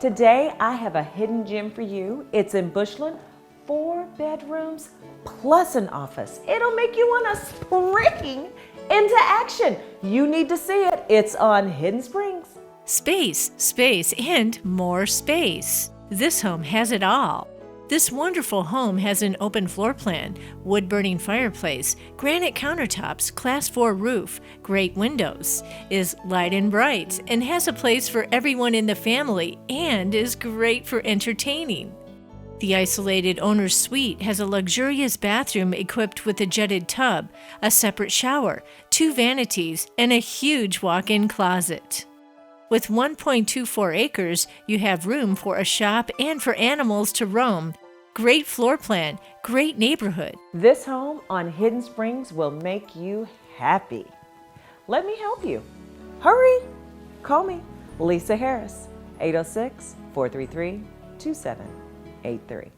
Today I have a hidden gem for you. It's in Bushland, 4 bedrooms plus an office. It'll make you want to spring into action. You need to see it. It's on Hidden Springs. Space, space, and more space. This home has it all. This wonderful home has an open floor plan, wood-burning fireplace, granite countertops, Class 4 roof, great windows, is light and bright, and has a place for everyone in the family, and is great for entertaining. The isolated owner's suite has a luxurious bathroom equipped with a jetted tub, a separate shower, 2 vanities, and a huge walk-in closet. With 1.24 acres, you have room for a shop and for animals to roam. Great floor plan, great neighborhood. This home on Hidden Springs will make you happy. Let me help you. Hurry! Call me, Lisa Harris, 806-433-2783.